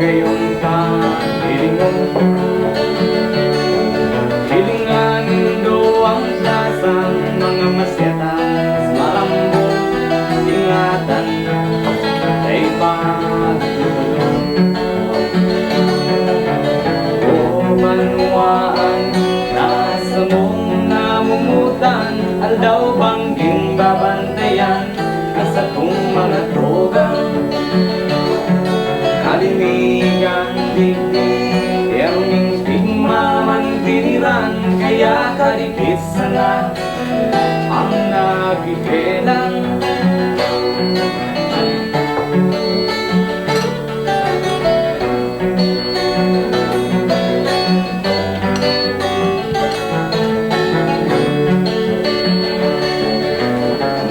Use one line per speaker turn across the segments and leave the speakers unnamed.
gayon ka hilingon. Hilinganin do ang tasang mga masyatas marambong ingatan ay pagtulong. O manuwaan na sa mong namumutan, aldaw bangging babantayan sa kong mga drogang. Kalimigan digdig, erning stigma man tiniran, kaya kalipit sana ang nagigilang.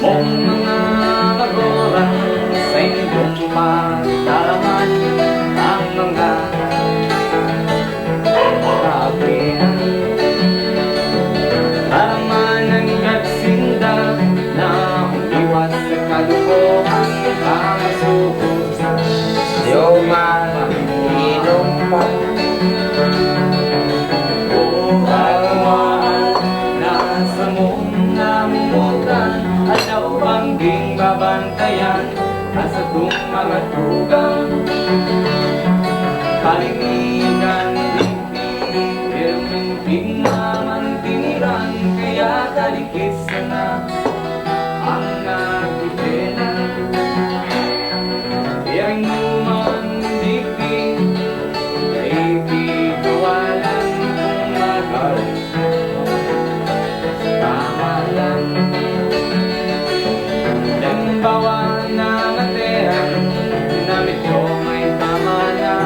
Mong mga kagorang sa inyong pagdaraman, ang mga kapihan, haraman ng nagsinda na umiwas sa kalukuhan, kamasukot
Yung inom pa.
o kagawaan na sa mong namumutan, alaw bangging babantayan sa kong mga tugang. Kalimigan digdig, erning stigma man tiniran, kaya kalikis na ang nagigilang. Yang man digdig, ay bitawalan kung magaling. Tama lang, limbawa na matehan na medyo may tama na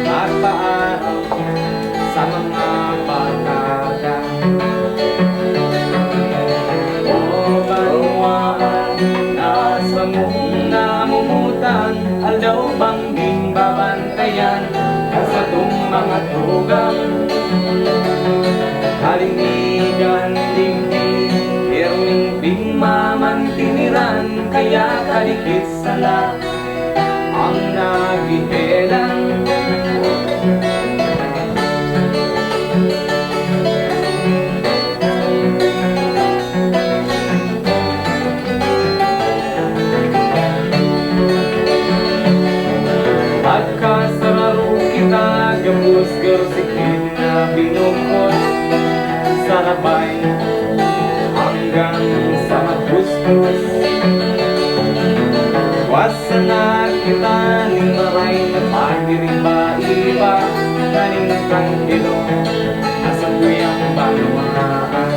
magpaaraw sa mga barkada. O banwaan na sa mong namumutan, aldaw bangging babantayan sa tong mga tugang. Kalimigan digdig, erning stigma man tiniran, kaya kalikit sana ang nagigilang. Pagkasararo kita, gabus-gar sikit na binukos sa rabay hanggang sa magpustos. Wasa na kita ning maray na pagirimba-iba, kaning kandilo asa kuyang banwaan.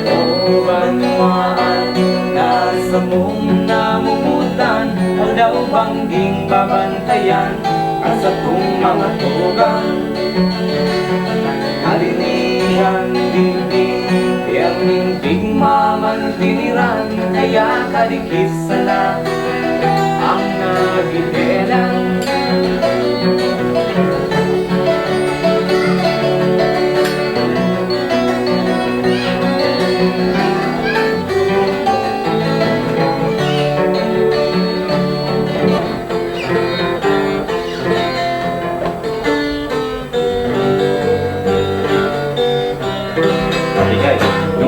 O banwaan na sa mong namumutan, aldaw bangging babantayan sa kong mga tugang. Kalinigan digdig, erning stigma man tiniran, kaya kalikis sana ang nagigilang.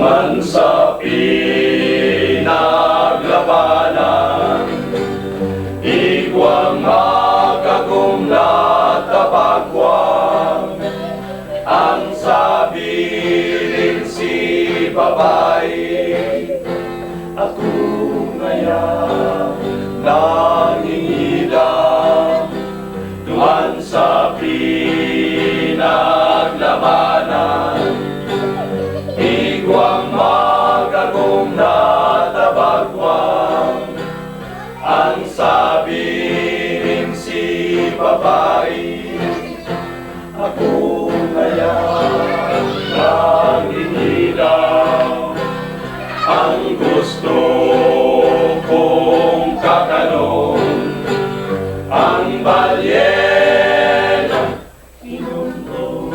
Man sa pinaglabanan, igwang makagumlat tapagwang, ang sabilin si babae. Ako ngayon nangingida, duman sa pinaglabanan, igwang magagong na tabagwang, ang sabihin si babae. Ako ngayon nangingilaw, ang gusto kong kakalong, ang balyena inundo,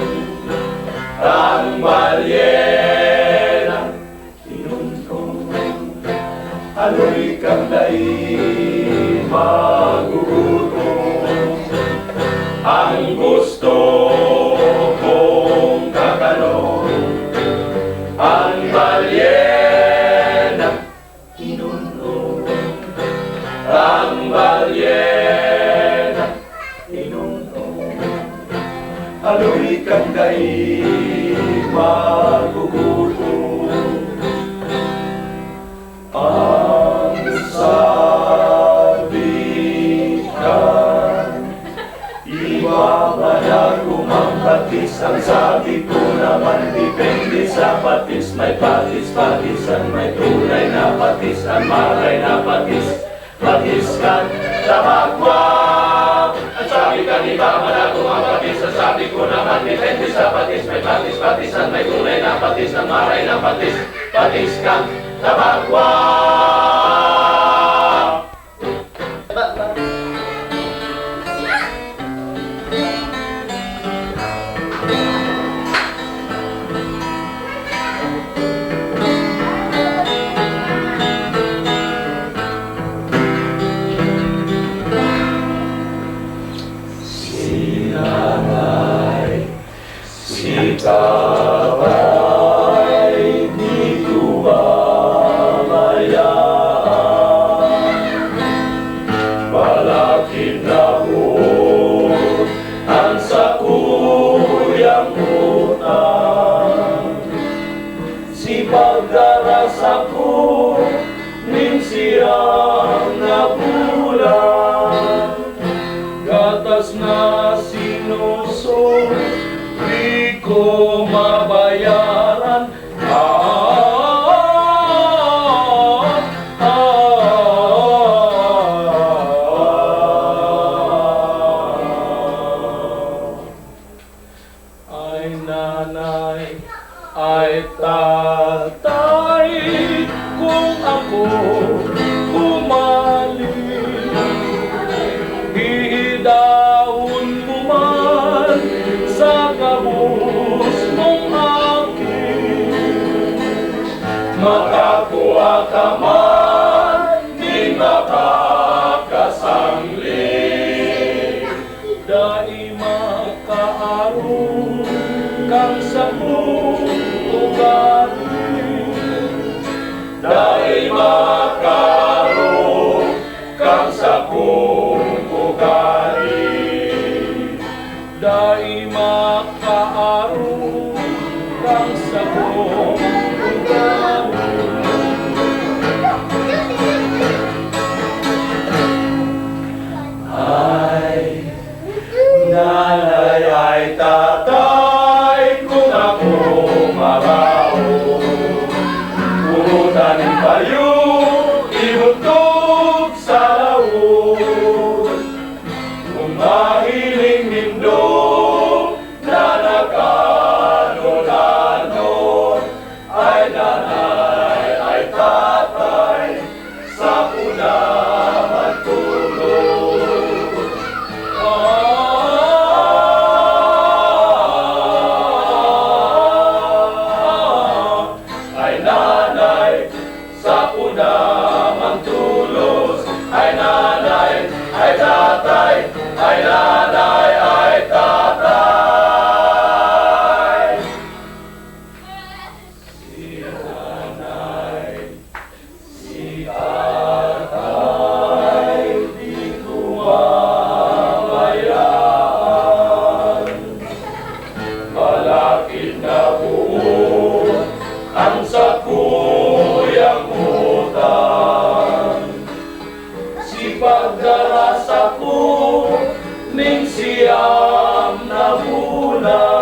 ang balyena inundo. Aloy kang daig magugutom, ang balyena inunong aloy kang kay magugutom ang sabitan iba ba na kumampatis ang sabi ko naman depende sa patis may patis-patisan may tunay na patis ang maray na patis patis ka tabagwa ang sabi ka di ba na kumampatis ang sabi ko naman depende sa patis may patis-patisan may tunay na patis ang maray na patis patis ka tabagwa. Ika'y di ko babayaan Palagi na ang sakuyang utang Si pagdaras ako ning siyang nabulan Gatas na sinusok di ko mabayaran Ay nanay, ay tatay kung ako kumaling Hidahon mo man sa kabus mong akin Makakuha ka man di makakasangli Dai makaarong kang sa ugali Dai makaarong kang sa ugali Dai makaarong kang sa ugali Ay, nanay ay tatay kung ako marao Purutan kayo, ibutok sa laon Kung mahiling nindo na nagkanon-anon Ay nanay, ay tatay, sa puna magtulog Ay nanay, sa puna magtulos Ay nanay, ay tatay, ay nanay, ay tatay Si nanay, si tatay, di ko mabayaan Malaki na buo ang sakuyang utang Si pagdaras ako ning siyam na bulan